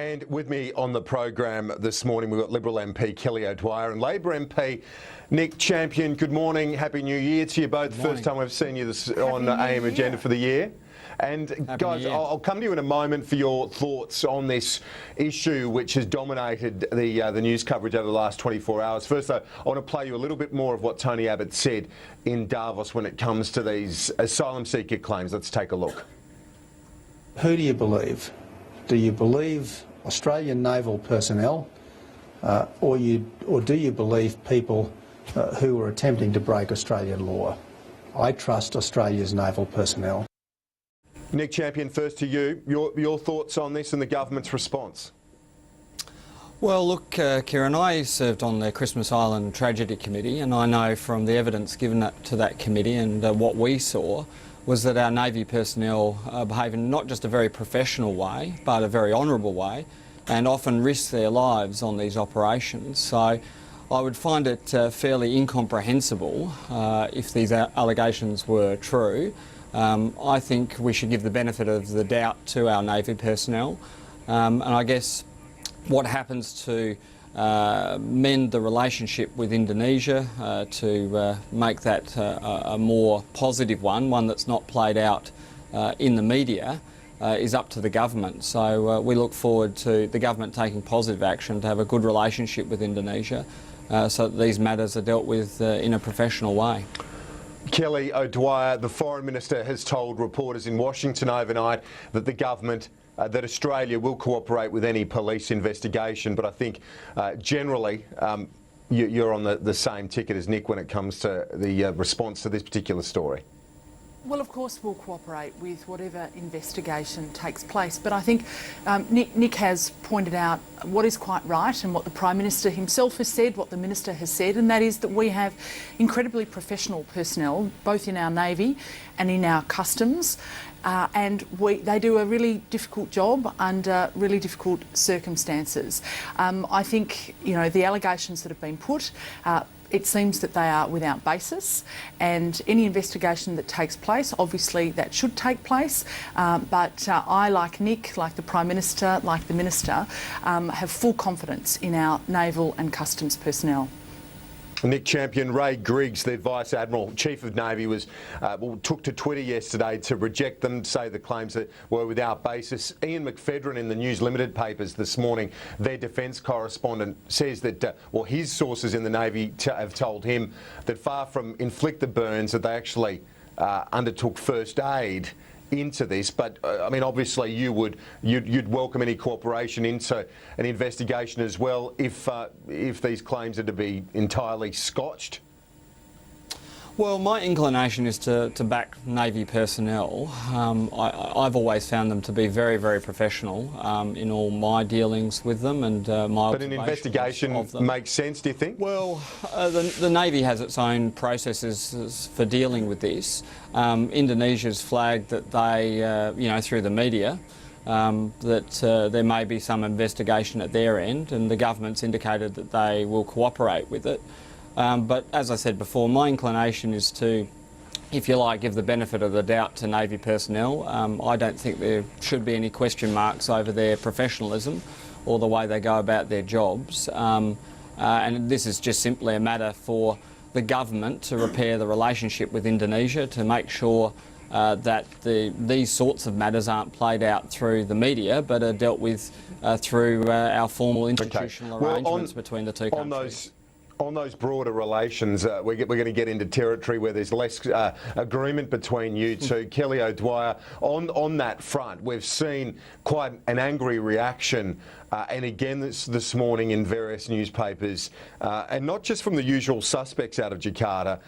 And with me on the program this morning, we've got Liberal MP Kelly O'Dwyer and Labor MP Nick Champion. Good morning. Happy New Year to you both. First time we've seen you on the AM agenda for the year. And guys, I'll come to you in a moment for your thoughts on this issue which has dominated the news coverage over the last 24 hours. First, though, I want to play you a little bit more of what Tony Abbott said in Davos when it comes to these asylum seeker claims. Let's take a look. Who do you believe? Do you believe Australian naval personnel or do you believe people who are attempting to break Australian law? I trust Australia's naval personnel. Nick Champion, first to you. Your thoughts on this and the government's response? Well, look, Kieran, I served on the Christmas Island Tragedy Committee, and I know from the evidence given to that committee and what we saw was that our Navy personnel behave in not just a very professional way, but a very honourable way, and often risk their lives on these operations. So I would find it fairly incomprehensible if these allegations were true. I think we should give the benefit of the doubt to our Navy personnel, and I guess what happens to mend the relationship with Indonesia to make that a more positive one that's not played out in the media, is up to the government. So we look forward to the government taking positive action to have a good relationship with Indonesia so that these matters are dealt with in a professional way. Kelly O'Dwyer, the Foreign Minister, has told reporters in Washington overnight that the government, that Australia will cooperate with any police investigation. But I think generally you're on the same ticket as Nick when it comes to the response to this particular story. Well, of course we'll cooperate with whatever investigation takes place, but I think Nick has pointed out what is quite right and what the Prime Minister himself has said, what the Minister has said, and that is that we have incredibly professional personnel, both in our Navy and in our Customs, and they do a really difficult job under really difficult circumstances. I think, you know, the allegations that have been put, it seems that they are without basis, and any investigation that takes place, obviously that should take place, but I, like Nick, like the Prime Minister, like the Minister, have full confidence in our naval and customs personnel. Nick Champion, Ray Griggs, the Vice Admiral, Chief of Navy, took to Twitter yesterday to reject them, say the claims that were without basis. Ian McPhedran in the News Limited papers this morning, their defence correspondent, says that, his sources in the Navy have told him that far from inflict the burns, that they actually undertook first aid into this. But I mean, obviously you'd welcome any cooperation into an investigation as well if these claims are to be entirely scotched. Well, my inclination is to back Navy personnel. I've always found them to be very, very professional in all my dealings with them and my But an investigation makes sense, do you think? Well, the Navy has its own processes for dealing with this. Indonesia's flagged that they, through the media, that there may be some investigation at their end, and the government's indicated that they will cooperate with it. But as I said before, my inclination is to, if you like, give the benefit of the doubt to Navy personnel. I don't think there should be any question marks over their professionalism or the way they go about their jobs. And this is just simply a matter for the government to repair the relationship with Indonesia, to make sure that these sorts of matters aren't played out through the media, but are dealt with through our formal institutional arrangements between the two countries. On those broader relations, we're going to get into territory where there's less agreement between you two. Kelly O'Dwyer, on that front, we've seen quite an angry reaction, and again this morning in various newspapers, and not just from the usual suspects out of Jakarta,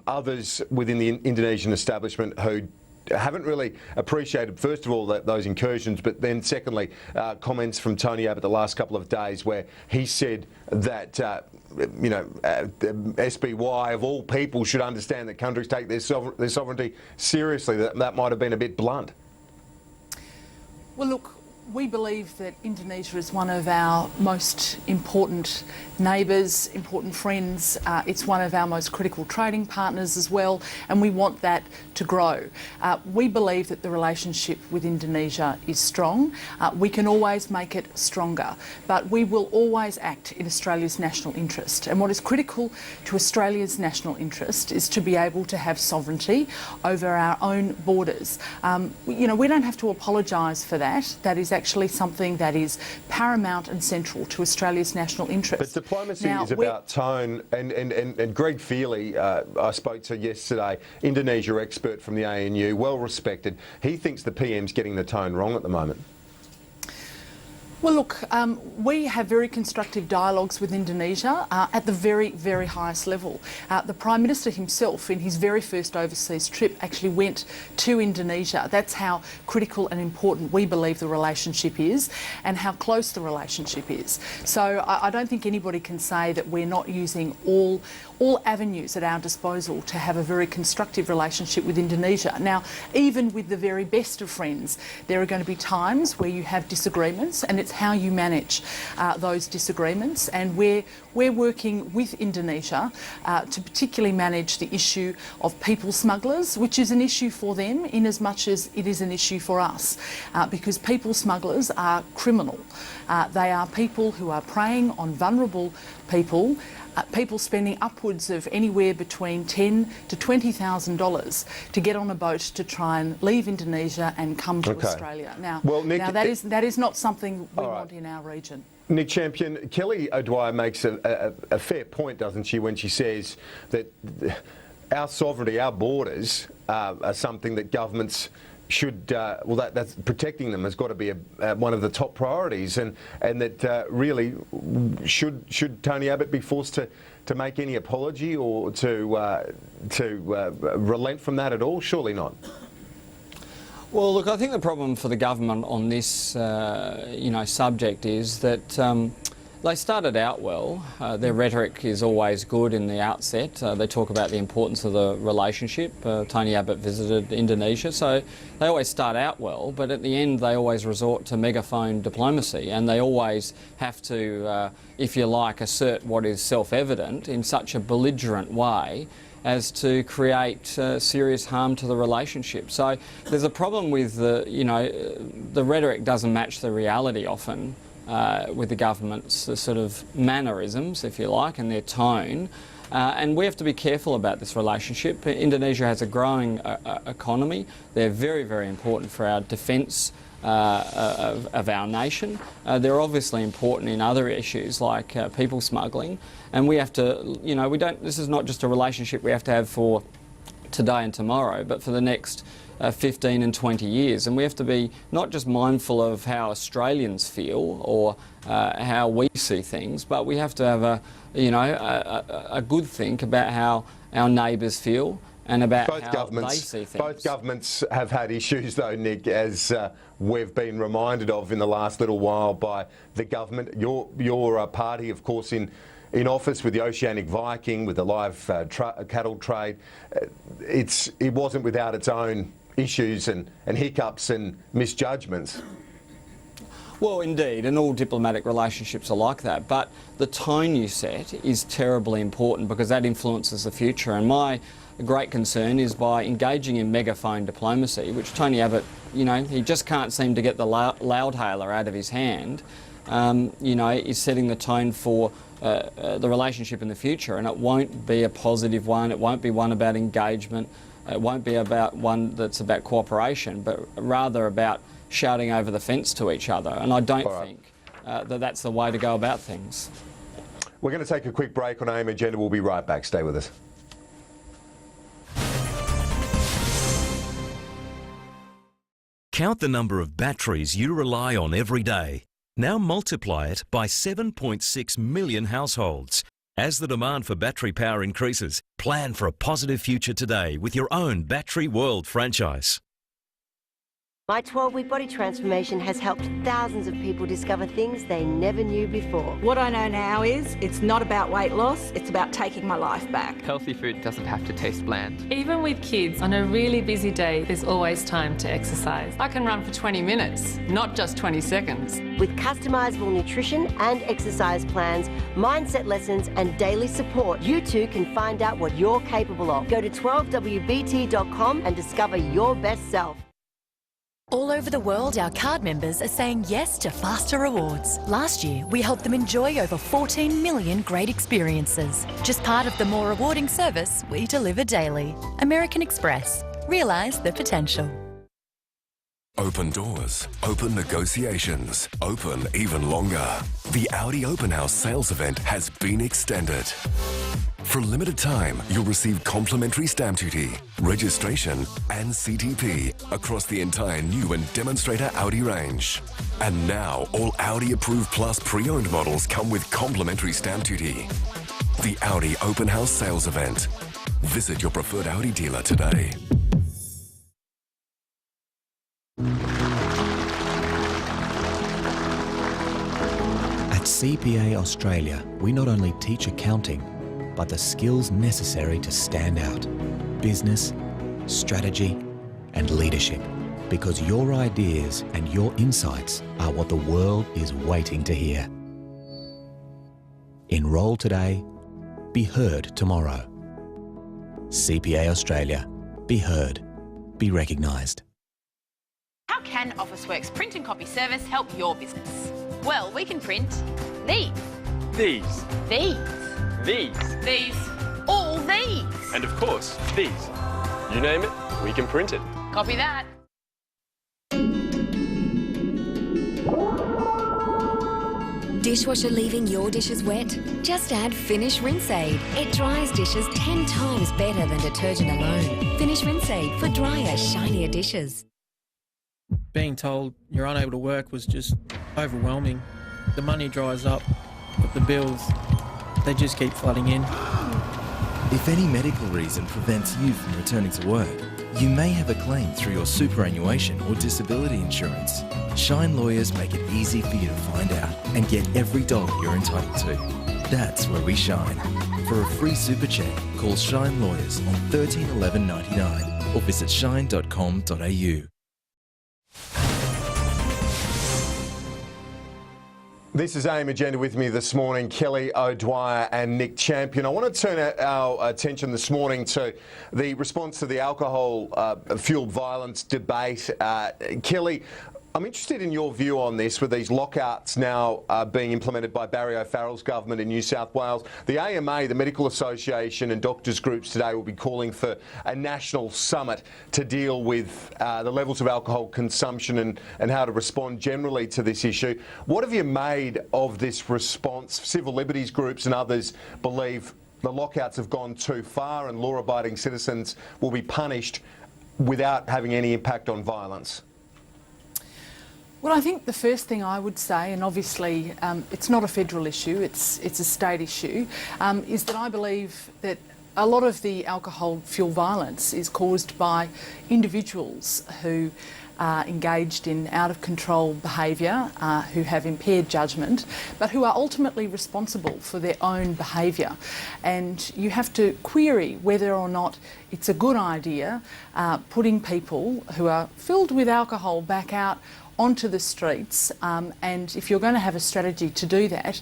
others within the Indonesian establishment who haven't really appreciated, first of all, those incursions, but then secondly, comments from Tony Abbott the last couple of days where he said that SBY, of all people, should understand that countries take their sovereignty seriously. That might have been a bit blunt. Well, look, We believe that Indonesia is one of our most important neighbours, important friends. It's one of our most critical trading partners as well, and we want that to grow. We believe that the relationship with Indonesia is strong. We can always make it stronger, but we will always act in Australia's national interest. And what is critical to Australia's national interest is to be able to have sovereignty over our own borders. We don't have to apologise for that. That is actually something that is paramount and central to Australia's national interest. But diplomacy is about tone, and Greg Feely, I spoke to yesterday, Indonesia expert from the ANU, well respected. He thinks the PM's getting the tone wrong at the moment. Well, look, we have very constructive dialogues with Indonesia at the very, very highest level. The Prime Minister himself, in his very first overseas trip, actually went to Indonesia. That's how critical and important we believe the relationship is and how close the relationship is. So I don't think anybody can say that we're not using all avenues at our disposal to have a very constructive relationship with Indonesia. Now, even with the very best of friends, there are going to be times where you have disagreements, and it's how you manage those disagreements. And we're working with Indonesia to particularly manage the issue of people smugglers, which is an issue for them in as much as it is an issue for us, because people smugglers are criminal. They are people who are preying on vulnerable people. People spending upwards of anywhere between $10,000 to $20,000 to get on a boat to try and leave Indonesia and come to Australia. Now, Nick, that is not something we want in our region. Nick Champion, Kelly O'Dwyer makes a fair point, doesn't she, when she says that our sovereignty, our borders are something that governments should, that's protecting them has got to be one of the top priorities, and that really should Tony Abbott be forced to make any apology or to relent from that at all? Surely not. Well, look, I think the problem for the government on this, subject is that they started out well. Their rhetoric is always good in the outset. They talk about the importance of the relationship. Tony Abbott visited Indonesia, so they always start out well, but at the end they always resort to megaphone diplomacy, and they always have to, if you like, assert what is self-evident in such a belligerent way as to create serious harm to the relationship. So there's a problem with the rhetoric doesn't match the reality often. With the government's sort of mannerisms, if you like, and their tone. And we have to be careful about this relationship. Indonesia has a growing economy. They're very, very important for our defence of our nation. They're obviously important in other issues like people smuggling. And we have to, this is not just a relationship we have to have for today and tomorrow, but for the next 15 and 20 years, and we have to be not just mindful of how Australians feel or how we see things, but we have to have a good think about how our neighbours feel and about how they see things. Both governments have had issues, though, Nick, as we've been reminded of in the last little while by the government. Your party, of course, in office with the Oceanic Viking, with the live cattle trade, it wasn't without its own issues and hiccups and misjudgments. Well, indeed, and all diplomatic relationships are like that, but the tone you set is terribly important because that influences the future, and my great concern is by engaging in megaphone diplomacy, which Tony Abbott, he just can't seem to get the loudhailer out of his hand, is setting the tone for the relationship in the future, and it won't be a positive one. It won't be one about engagement. It won't be about one that's about cooperation, but rather about shouting over the fence to each other. And I don't think that that's the way to go about things. We're going to take a quick break on AM Agenda. We'll be right back. Stay with us. Count the number of batteries you rely on every day. Now multiply it by 7.6 million households. As the demand for battery power increases, plan for a positive future today with your own Battery World franchise. My 12-week body transformation has helped thousands of people discover things they never knew before. What I know now is it's not about weight loss, it's about taking my life back. Healthy food doesn't have to taste bland. Even with kids, on a really busy day, there's always time to exercise. I can run for 20 minutes, not just 20 seconds. With customizable nutrition and exercise plans, mindset lessons and daily support, you too can find out what you're capable of. Go to 12wbt.com and discover your best self. All over the world, our card members are saying yes to faster rewards. Last year, we helped them enjoy over 14 million great experiences. Just part of the more rewarding service we deliver daily. American Express. Realise the potential. Open doors, open negotiations, open even longer. The Audi Open House sales event has been extended. For a limited time, you'll receive complimentary stamp duty, registration and CTP across the entire new and demonstrator Audi range. And now, all Audi Approved Plus pre-owned models come with complimentary stamp duty. The Audi Open House sales event. Visit your preferred Audi dealer today. At CPA Australia, we not only teach accounting, but the skills necessary to stand out. Business, strategy, and leadership. Because your ideas and your insights are what the world is waiting to hear. Enrol today, be heard tomorrow. CPA Australia. Be heard. Be recognised. How can Officeworks print and copy service help your business? Well, we can print these. These. These. These. These. All these. And of course, these. You name it, we can print it. Copy that. Dishwasher leaving your dishes wet? Just add Finish Rinse Aid. It dries dishes 10 times better than detergent alone. Finish Rinse Aid for drier, shinier dishes. Being told you're unable to work was just overwhelming. The money dries up, but the bills, they just keep flooding in. If any medical reason prevents you from returning to work, you may have a claim through your superannuation or disability insurance. Shine Lawyers make it easy for you to find out and get every dollar you're entitled to. That's where we shine. For a free super check, call Shine Lawyers on 13 11 99 or visit shine.com.au. This is AIM Agenda. With me this morning, Kelly O'Dwyer and Nick Champion. I want to turn our attention this morning to the response to the alcohol-fuelled violence debate. Kelly, I'm interested in your view on this, with these lockouts now being implemented by Barry O'Farrell's government in New South Wales. The AMA, the Medical Association and doctors' groups today will be calling for a national summit to deal with the levels of alcohol consumption and how to respond generally to this issue. What have you made of this response? Civil liberties groups and others believe the lockouts have gone too far and law-abiding citizens will be punished without having any impact on violence. Well, I think the first thing I would say, and obviously it's not a federal issue, it's a state issue, is that I believe that a lot of the alcohol-fuelled violence is caused by individuals who are engaged in out-of-control behaviour, who have impaired judgment, but who are ultimately responsible for their own behaviour. And you have to query whether or not it's a good idea putting people who are filled with alcohol back out onto the streets, and if you're going to have a strategy to do that,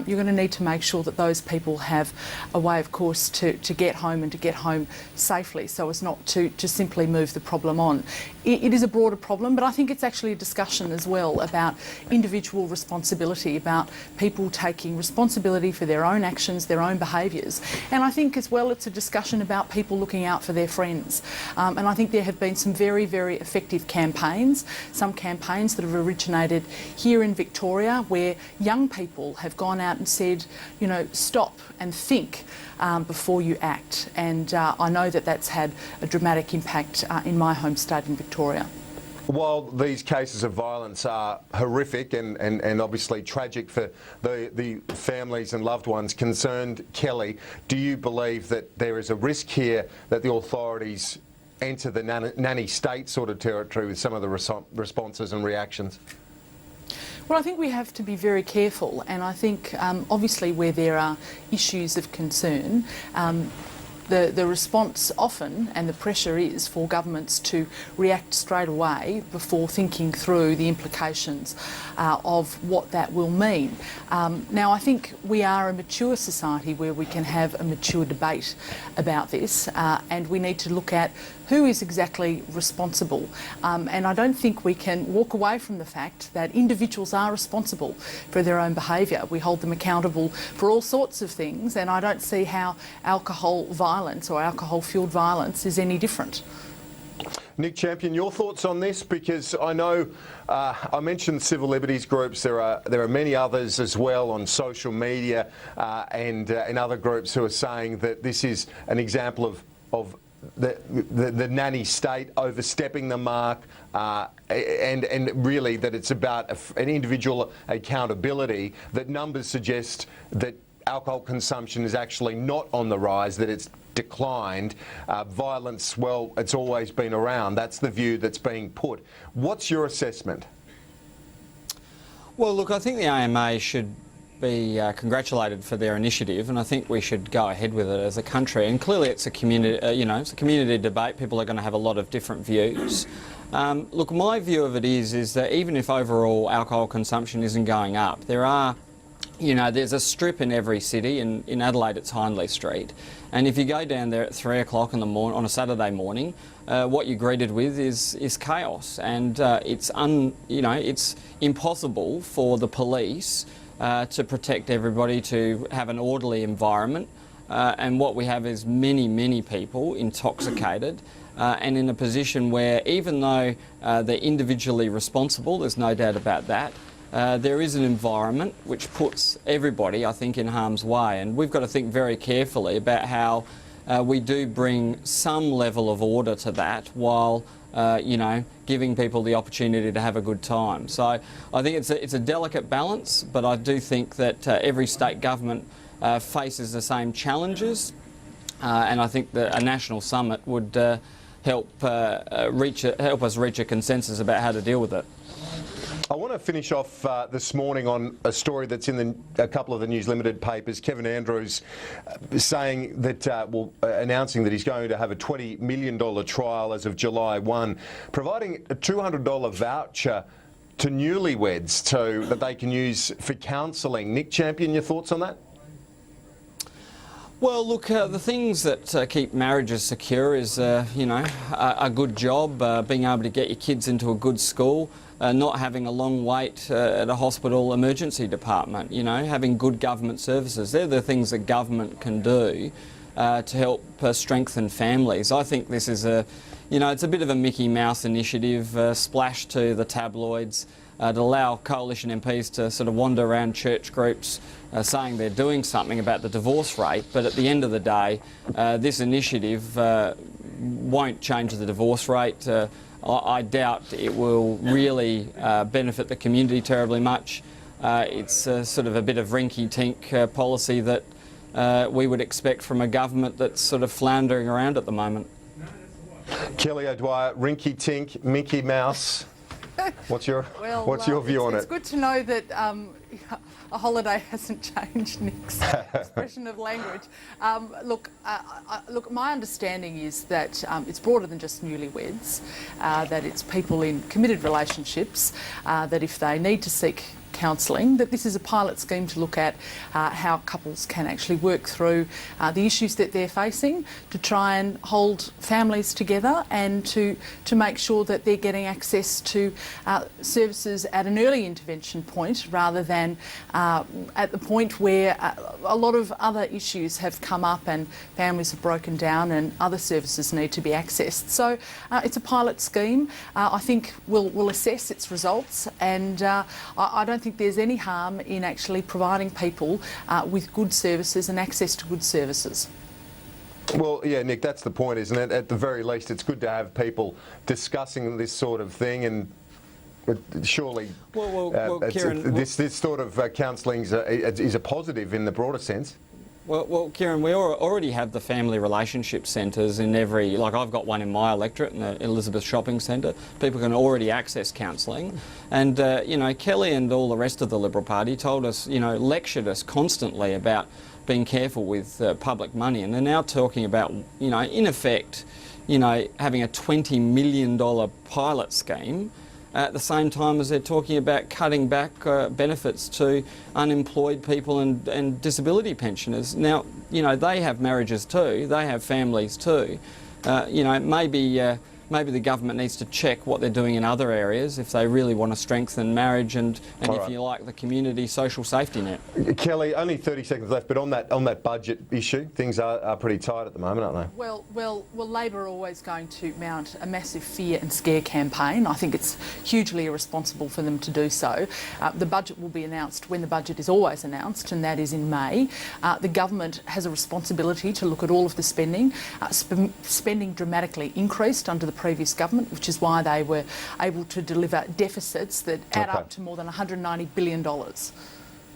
you're going to need to make sure that those people have a way, of course, to get home and to get home safely, so as not to simply move the problem on. It is a broader problem, but I think it's actually a discussion as well about individual responsibility, about people taking responsibility for their own actions, their own behaviours. And I think as well it's a discussion about people looking out for their friends. And I think there have been some very, very effective campaigns, some campaigns that have originated here in Victoria, where young people have gone out and said, you know, stop and think before you act. And I know that that's had a dramatic impact in my home state in Victoria. While these cases of violence are horrific and obviously tragic for the families and loved ones concerned, Kelly, do you believe that there is a risk here that the authorities enter the nanny state sort of territory with some of the responses and reactions? Well, I think we have to be very careful, and I think obviously where there are issues of concern, the response often and the pressure is for governments to react straight away before thinking through the implications of what that will mean. Now, I think we are a mature society where we can have a mature debate about this, and we need to look at who is exactly responsible. And I don't think we can walk away from the fact that individuals are responsible for their own behaviour. We hold them accountable for all sorts of things, and I don't see how alcohol violence or alcohol-fuelled violence is any different. Nick Champion, your thoughts on this? Because I know I mentioned civil liberties groups. There are many others as well on social media and other groups who are saying that this is an example of the nanny state overstepping the mark, and really that it's about an individual accountability, that numbers suggest that alcohol consumption is actually not on the rise, that it's declined. Violence, well, it's always been around. That's the view that's being put. What's your assessment? Well, look, I think the AMA should be congratulated for their initiative, and I think we should go ahead with it as a country. And clearly, it's a community, it's a community debate. People are going to have a lot of different views. Look, my view of it is that even if overall alcohol consumption isn't going up, there are, there's a strip in every city. In Adelaide, it's Hindley Street, and if you go down there at 3 o'clock in the morning on a Saturday morning, what you're greeted with is chaos, and it's impossible for the police to protect everybody, to have an orderly environment, and what we have is many people intoxicated and in a position where, even though they're individually responsible, there's no doubt about that, there is an environment which puts everybody, I think, in harm's way, and we've got to think very carefully about how we do bring some level of order to that while giving people the opportunity to have a good time. So I think it's a delicate balance, but I do think that every state government faces the same challenges, and I think that a national summit would help us reach a consensus about how to deal with it. I want to finish off this morning on a story that's in a couple of the News Limited papers. Kevin Andrews saying that, announcing that he's going to have a $20 million trial as of July 1, providing a $200 voucher to newlyweds that they can use for counselling. Nick Champion, your thoughts on that? Well, look, the things that keep marriages secure is, a good job, being able to get your kids into a good school, not having a long wait at a hospital emergency department, having good government services. They're the things that government can do to help strengthen families. I think this is it's a bit of a Mickey Mouse initiative, splashed to the tabloids, to allow coalition MPs to sort of wander around church groups saying they're doing something about the divorce rate, but at the end of the day, this initiative won't change the divorce rate. I doubt it will really benefit the community terribly much. It's sort of a bit of rinky-tink policy that we would expect from a government that's sort of floundering around at the moment. Kelly O'Dwyer, rinky-tink, Mickey Mouse. What's your view on it? It's good to know that a holiday hasn't changed Nick's expression of language. Look, my understanding is that it's broader than just newlyweds, that it's people in committed relationships, that if they need to seek counselling, that this is a pilot scheme to look at how couples can actually work through the issues that they're facing, to try and hold families together and to make sure that they're getting access to services at an early intervention point rather than at the point where a lot of other issues have come up and families have broken down and other services need to be accessed. So it's a pilot scheme. I think we'll assess its results, and I don't think there's any harm in actually providing people with good services and access to good services. Well, yeah, Nick, that's the point, isn't it? At the very least, it's good to have people discussing this sort of thing, and surely Kieran, this sort of counselling is a positive in the broader sense. Well, Kieran, we already have the family relationship centres in every, like I've got one in my electorate in the Elizabeth Shopping Centre. People can already access counselling. And, you know, Kelly and all the rest of the Liberal Party told us, you know, lectured us constantly about being careful with public money. And they're now talking about, you know, in effect, you know, having a $20 million pilot scheme at the same time as they're talking about cutting back benefits to unemployed people and disability pensioners. Now, you know, they have marriages too, they have families too. You know, maybe the government needs to check what they're doing in other areas if they really want to strengthen marriage and if you like, the community social safety net. Kelly, only 30 seconds left, but on that budget issue, things are pretty tight at the moment, aren't they? Well, Labor are always going to mount a massive fear and scare campaign. I think it's hugely irresponsible for them to do so. The budget will be announced when the budget is always announced, and that is in May. The government has a responsibility to look at all of the spending. Spending dramatically increased under the previous government, which is why they were able to deliver deficits that add up to more than $190 billion.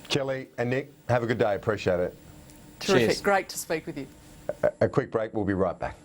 Kelly and Nick, have a good day. Appreciate it. Terrific. Cheers. Great to speak with you. A quick break. We'll be right back.